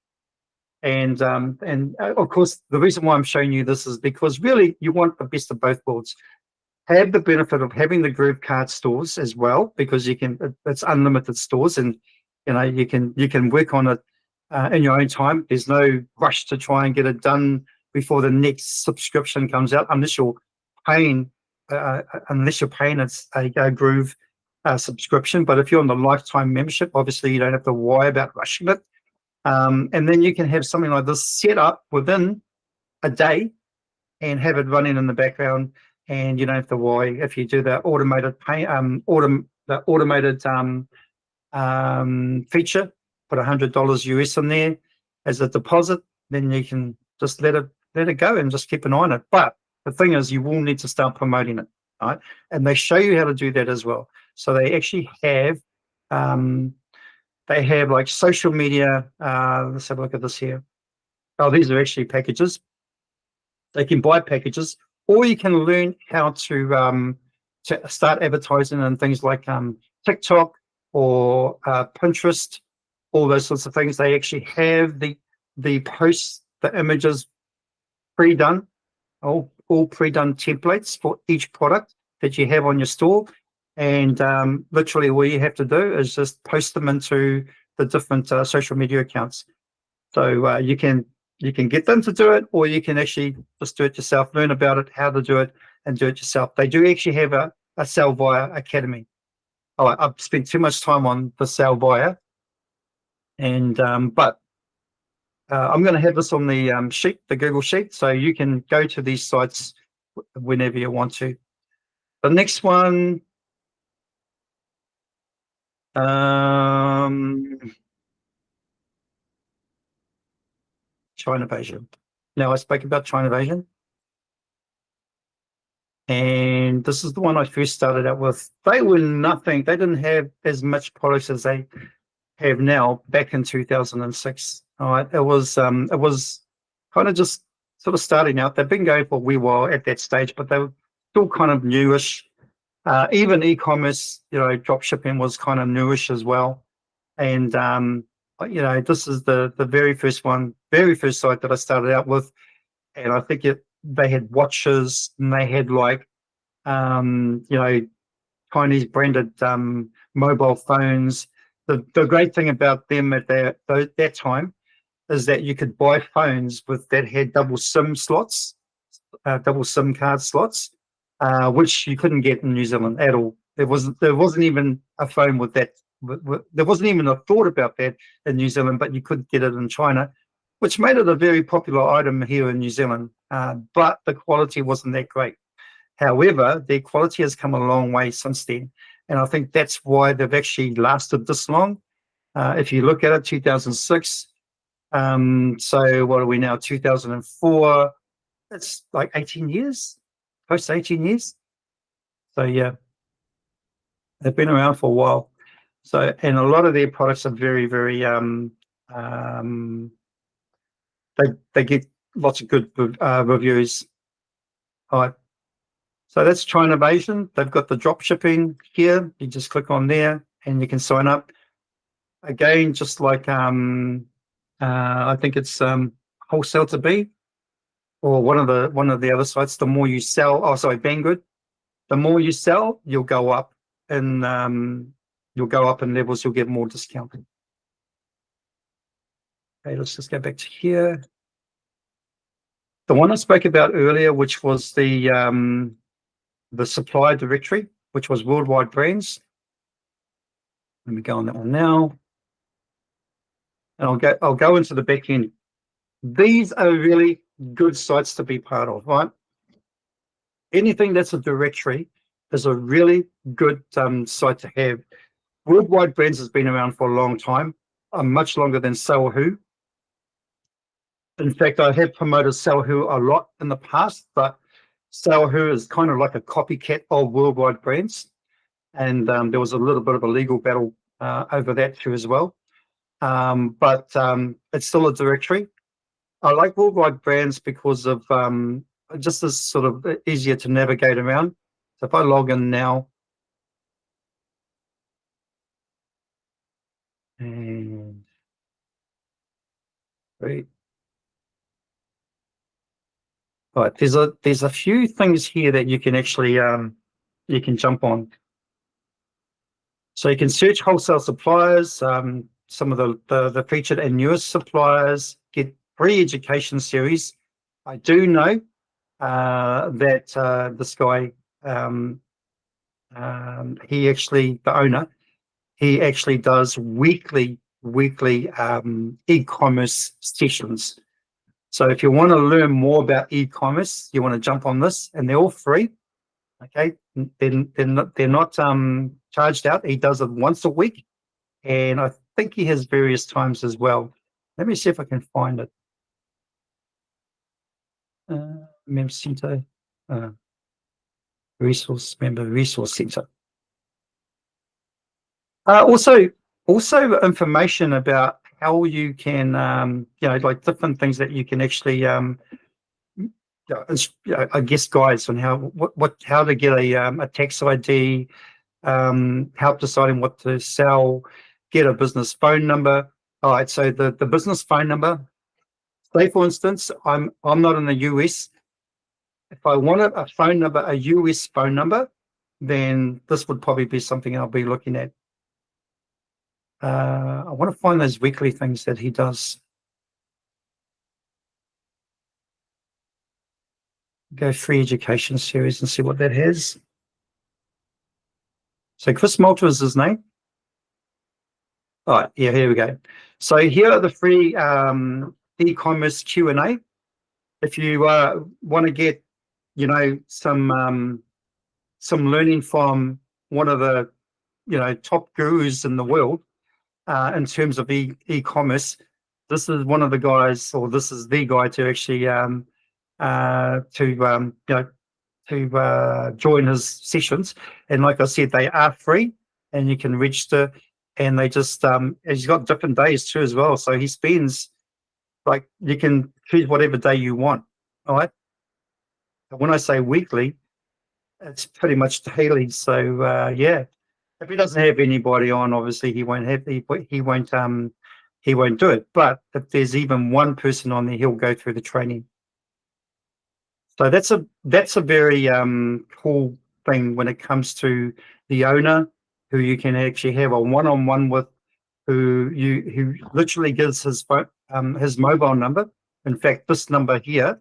And of course, the reason why I'm showing you this is because really you want the best of both worlds. Have the benefit of having the GrooveKart stores as well, because it's unlimited stores, and you can work on it in your own time. There's no rush to try and get it done before the next subscription comes out, unless you're paying it's a Groove subscription. But if you're on the lifetime membership, obviously you don't have to worry about rushing it. And then you can have something like this set up within a day and have it running in the background, and you don't have to worry. If you do the automated feature, put $100 US in there as a deposit, then you can just let it let it go and just keep an eye on it. But the thing is, you will need to start promoting it, right? And they show you how to do that as well. So they actually have, like social media. Let's have a look at this here. Oh, these are actually packages. They can buy packages, or you can learn how to start advertising on things like TikTok or Pinterest, all those sorts of things. They actually have the posts, the images pre-done, all pre-done templates for each product that you have on your store. And literally all you have to do is just post them into the different social media accounts. So you can get them to do it, or you can actually just do it yourself, learn about it, how to do it, and do it yourself. They do actually have a Sell Via Academy. Oh, I've spent too much time on the Sell Via, and but I'm going to have this on the sheet, the Google Sheet, so you can go to these sites whenever you want to. The next one, GrooveAsia. Now, I spoke about GrooveAsia, and this is the one I first started out with. They were nothing. They didn't have as much products as they have now back in 2006. All right, it was kind of just sort of starting out. They've been going for a wee while at that stage, but they were still kind of newish. Even e-commerce, drop shipping was kind of newish as well. And this is the very first site that I started out with, and I think they had watches, and they had like Chinese branded mobile phones. The great thing about them at that time is that you could buy phones that had double SIM slots, double SIM card slots, which you couldn't get in New Zealand at all. There wasn't even a phone with that. There wasn't even a thought about that in New Zealand, but you could get it in China, which made it a very popular item here in New Zealand. But the quality wasn't that great. However, their quality has come a long way since then, and I think that's why they've actually lasted this long. If you look at it, 2006. So what are we now? 2004. It's like 18 years, close to 18 years. So yeah, they've been around for a while. So, and a lot of their products are very, very, they get lots of good reviews. All right. So that's GrooveAsia. They've got the drop shipping here. You just click on there and you can sign up. Again, just like I think it's Wholesale to Be, or one of the other sites. The more you sell, Banggood. The more you sell, you'll go up in levels. You'll get more discounting. Okay, let's just go back to here. The one I spoke about earlier, which was the supplier directory, which was worldwide brands. Let me go on that one now, and I'll go into the back end. These are really good sites to be part of, right? Anything that's a directory is a really good site to have. Worldwide Brands has been around for a long time, much longer than Sell.Who. In fact, I have promoted Sell.Who a lot in the past, but Sell.Who is kind of like a copycat of Worldwide Brands, and there was a little bit of a legal battle over that too as well. But it's still a directory. I like Worldwide Brands because of just as sort of easier to navigate around. So if I log in now, and great. Right, there's a few things here that you can actually you can jump on. So you can search wholesale suppliers, some of the featured and newest suppliers, get free education series. I do know that this guy, he actually, the owner, he actually does weekly e-commerce sessions. So if you want to learn more about e-commerce, you want to jump on this, and they're all free. Okay, they're not charged out. He does it once a week, and I think he has various times as well. Let me see if I can find it. member center, member resource center. Also information about how you can, like different things that you can actually, I guess guides on how to get a tax ID, help deciding what to sell, get a business phone number. All right, so the business phone number, say for instance, I'm not in the US. If I wanted a phone number, a US phone number, then this would probably be something I'll be looking at. I want to find those weekly things that he does. Go free education series and see what that has. So Chris Malta is his name. All right, yeah, here we go. So here are the free e-commerce Q&A. If you want to get, some learning from one of the, top gurus in the world in terms of e-commerce, this is one of the guys, or this is the guy to actually join his sessions. And like I said, they are free, and you can register. And they just he's got different days too as well. So he spends, like, you can choose whatever day you want. All right. When I say weekly, it's pretty much daily. So yeah, if he doesn't have anybody on, obviously he won't do it. But if there's even one person on there, he'll go through the training. So that's a very cool thing when it comes to the owner, who you can actually have a one-on-one with, who literally gives his phone, his mobile number. In fact, this number here,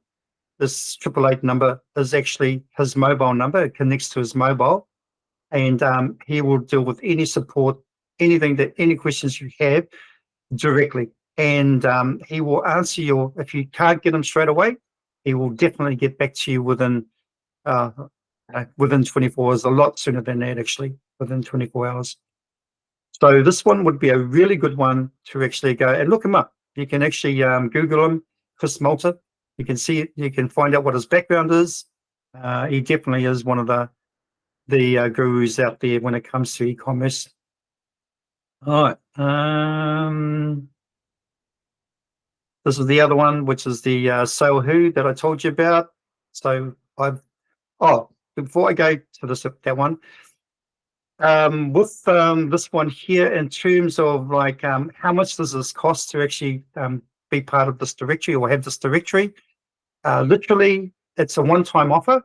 this 888 number, is actually his mobile number. It connects to his mobile, and he will deal with any support, any questions you have directly, and he will answer if you can't get him straight away, he will definitely get back to you within 24 hours, a lot sooner than that, actually, within 24 hours. So this one would be a really good one to actually go and look him up. You can actually Google him, Chris Malta. You can see it. You can find out what his background is. He definitely is one of the gurus out there when it comes to e-commerce. All right. This is the other one, which is the Sale Who that I told you about. So before I go to that one, with this one here, in terms of like how much does this cost to actually be part of this directory or have this directory? Literally, it's a one-time offer,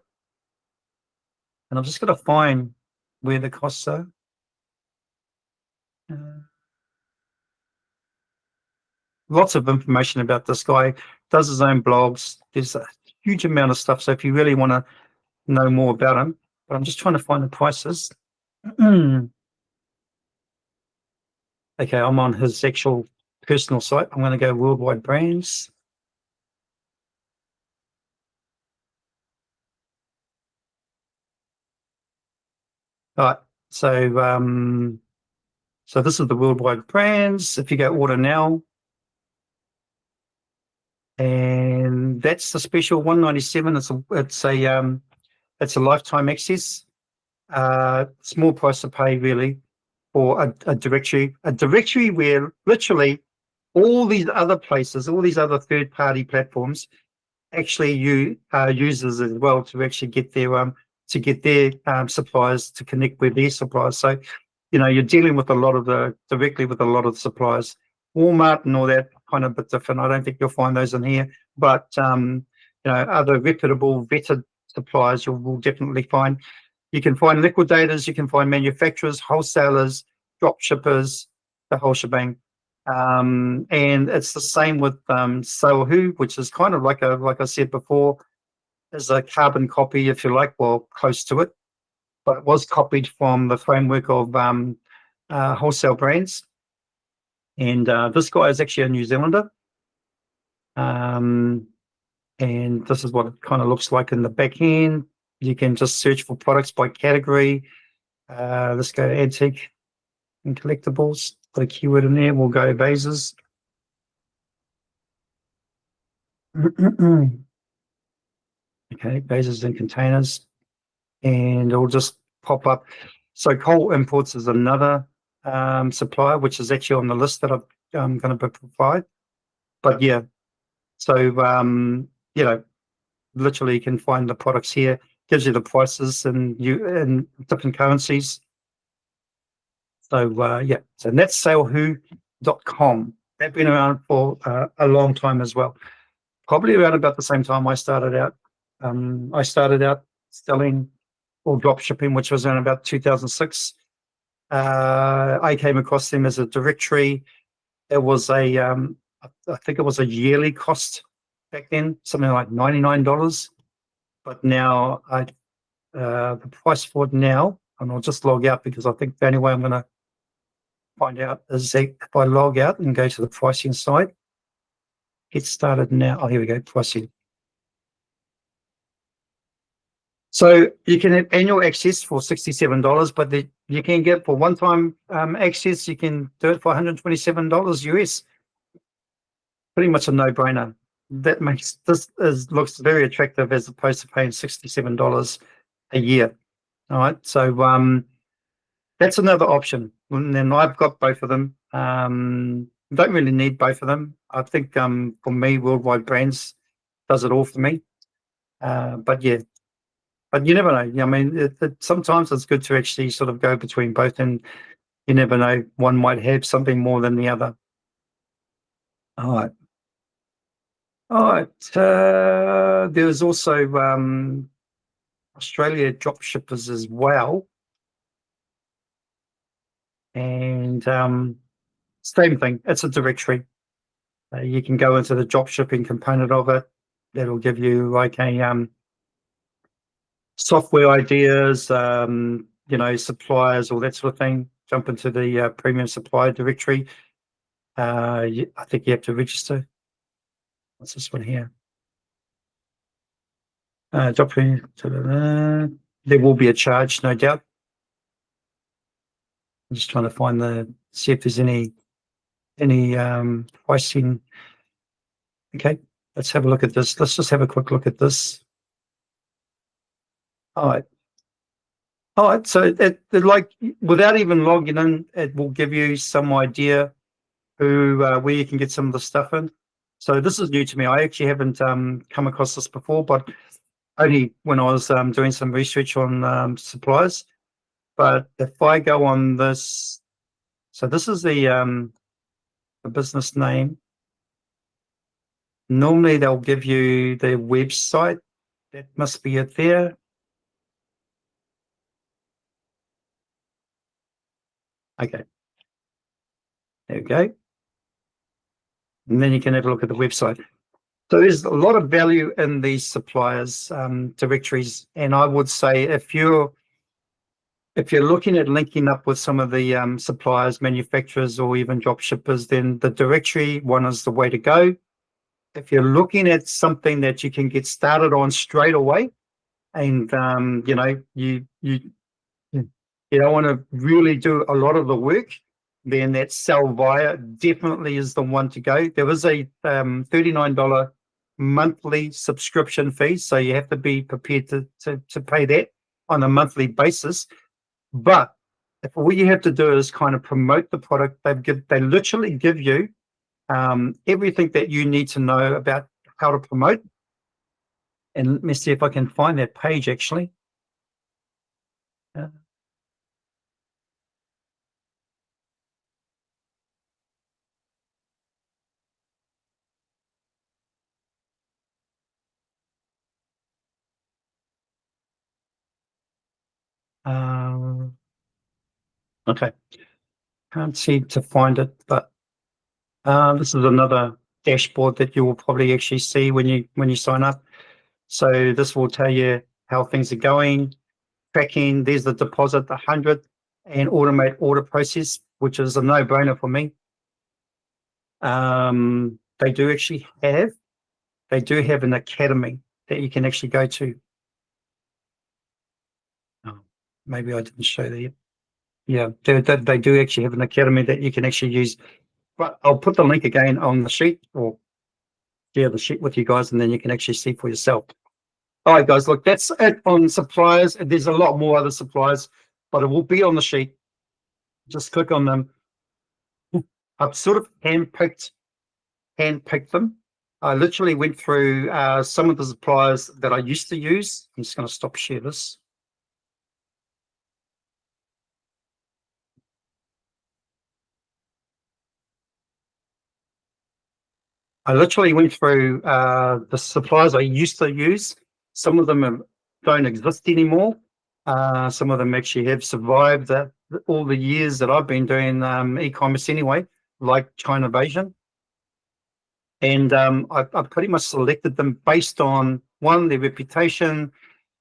and I'm just going to find where the costs are. Lots of information about this guy. Does his own blogs. There's a huge amount of stuff. So if you really want to know more about him, but I'm just trying to find the prices. Okay, I'm on his actual personal site. I'm going to go worldwide brands. All right, so this is the worldwide brands. If you go order now, and that's the special 197. It's a lifetime access. Small price to pay really for a directory where literally all these other places, all these other third-party platforms actually users as well to actually get their suppliers to connect with their suppliers. So you're dealing with directly with a lot of the suppliers. Walmart and all that, kind of a bit different. I don't think you'll find those in here, but other reputable vetted suppliers will definitely find. You can find liquidators, you can find manufacturers, wholesalers, drop shippers, the whole shebang. And it's the same with Sale Who, which is kind of like I said before, is a carbon copy, if you like, well, close to it, but it was copied from the framework of wholesale brands. And this guy is actually a New Zealander. And this is what it kind of looks like in the back end. You can just search for products by category. Let's go to antique and collectibles. Put a keyword in there. We'll go vases. Okay, Okay, bases and containers, and it'll just pop up. So Coal Imports is another supplier, which is actually on the list that I'm going to provide. But yeah, so you know, literally you can find the products here. Gives you the prices and in different currencies. So yeah, so that's salewho.com. They've been around for a long time as well. Probably around about the same time I started out. I started out selling or drop shipping, which was around about 2006. I came across them as a directory. It was I think it was a yearly cost back then, something like $99. But now the price for it now, and I'll just log out because I think the only way I'm going to find out is if I log out and go to the pricing side. Get started now. Oh, here we go, pricing. So you can have annual access for $67, but you can get for one-time access, you can do it for $127 US. Pretty much a no-brainer. That makes looks very attractive as opposed to paying $67 a year. All right, so that's another option. And then I've got both of them. Don't really need both of them. I think for me, Worldwide Brands does it all for me. But yeah. But you never know. I mean, sometimes it's good to actually sort of go between both, and you never know. One might have something more than the other. All right. All right. There's also Australia drop shippers as well. And same thing. It's a directory. You can go into the drop shipping component of it. That'll give you like a software ideas, you know, suppliers, all that sort of thing. Jump into the premium supplier directory. I think you have to register. What's this one here? There will be a charge, no doubt. I'm just trying to see if there's any pricing. Okay, let's have a look at this. Let's just have a quick look at this. All right. All right, so it like without even logging in, it will give you some idea where you can get some of the stuff in. So this is new to me. I actually haven't come across this before, but only when I was doing some research on suppliers. But if I go on this, so this is the business name. Normally they'll give you the website. That must be it there. Okay. There we go. And then you can have a look at the website. So there's a lot of value in these suppliers directories, and I would say if you're looking at linking up with some of the suppliers, manufacturers, or even drop shippers, then the directory one is the way to go. If you're looking at something that you can get started on straight away, and you know you don't want to really do a lot of the work, then that Sell Via definitely is the one to go. There is a $39 monthly subscription fee, so you have to be prepared to pay that on a monthly basis. But if all you have to do is kind of promote the product, they literally give you everything that you need to know about how to promote. And let me see if I can find that page actually. Okay, can't seem to find it, but this is another dashboard that you will probably actually see when you sign up. So this will tell you how things are going, tracking. There's the deposit, the 100, and automate order process, which is a no-brainer for me. They do have an academy that you can actually go to. Oh, maybe I didn't show that yet. Yeah, they do actually have an academy that you can actually use. But I'll put the link again on the sheet, or share the sheet with you guys, and then you can actually see for yourself. All right, guys, look, that's it on suppliers. There's a lot more other suppliers, but it will be on the sheet. Just click on them. I've sort of handpicked them. I literally went through some of the suppliers that I used to use. I'm just going to stop share this. I literally went through the suppliers I used to use. Some of them don't exist anymore. Some of them actually have survived all the years that I've been doing e-commerce anyway, like China Invasion. And I pretty much selected them based on, one, their reputation,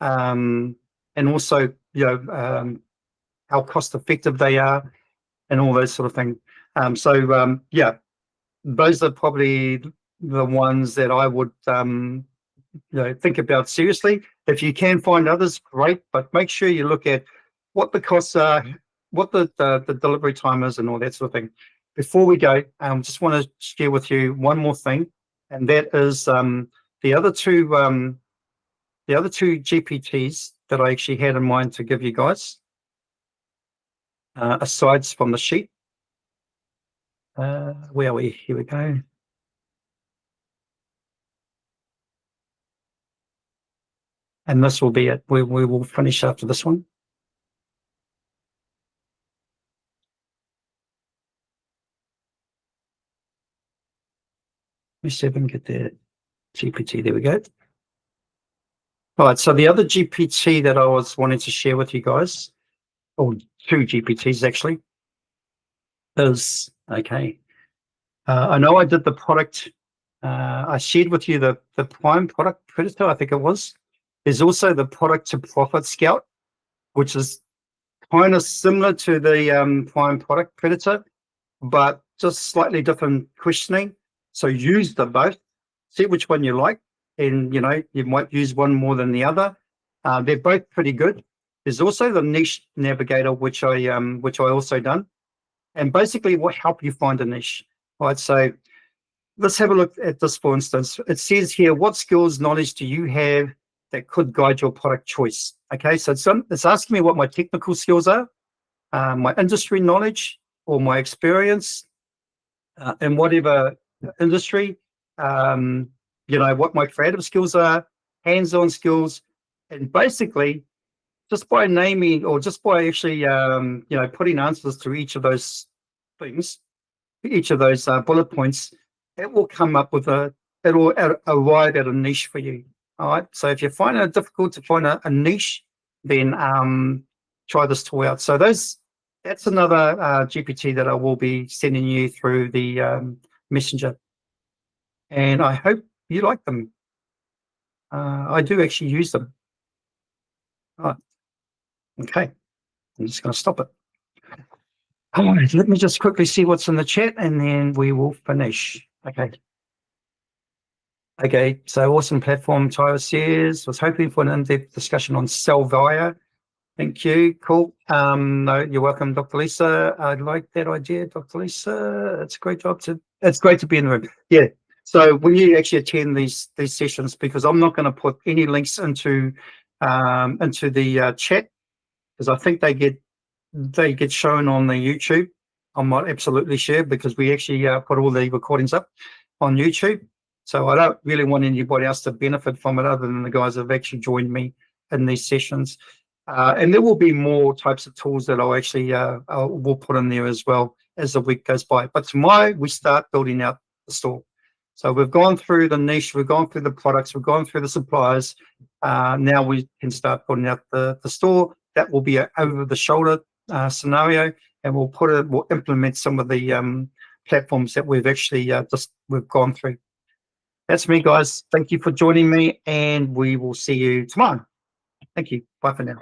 and also, how cost effective they are and all those sort of things. Yeah, those are probably the ones that I would think about seriously. If you can find others, great, but make sure you look at what the costs are, what the delivery time is, and all that sort of thing. Before we go, just want to share with you one more thing, and that is the other two GPTs that I actually had in mind to give you guys, aside from the sheet. Where are we? Here we go. And this will be it. We will finish after this one. Let me see if I can get the GPT. There we go. All right. So the other GPT that I was wanting to share with you guys, or two GPTs actually, is, okay. I know I did the product. I shared with you the Prime Product Predator, I think it was. There's also the Product to Profit Scout, which is kind of similar to the Prime Product Predator, but just slightly different questioning. So use them both, see which one you like, and you might use one more than the other. They're both pretty good. There's also the Niche Navigator, which I also done, and basically will help you find a niche. All right, so let's have a look at this. For instance, it says here, what skills, knowledge do you have that could guide your product choice? Okay, so it's asking me what my technical skills are, my industry knowledge, or my experience in whatever industry, what my creative skills are, hands-on skills, and basically just by naming, or just by actually putting answers to each of those things, each of those bullet points, it will come up with it will arrive at a niche for you. All right, so if you find it difficult to find a niche, then try this tool out. So that's another GPT that I will be sending you through the messenger, and I hope you like them. I do actually use them. All right. Okay, I'm just going to stop it. All right, let me just quickly see what's in the chat, and then we will finish. Okay, so awesome platform, Tyler says. Was hoping for an in-depth discussion on Salvia. Thank you. Cool. No, you're welcome, Dr. Lisa. I like that idea, Dr. Lisa. It's a great job it's great to be in the room. Yeah. So when you actually attend these sessions, because I'm not going to put any links into the chat, because I think they get shown on the YouTube. I might absolutely share, because we actually put all the recordings up on YouTube. So I don't really want anybody else to benefit from it other than the guys that have actually joined me in these sessions. And there will be more types of tools that I'll actually we'll put in there as well as the week goes by. But tomorrow we start building out the store. So we've gone through the niche, we've gone through the products, we've gone through the suppliers. Now we can start putting out the store. That will be an over-the-shoulder scenario, and we'll implement some of the platforms that we've actually we've gone through. That's me, guys. Thank you for joining me, and we will see you tomorrow. Thank you. Bye for now.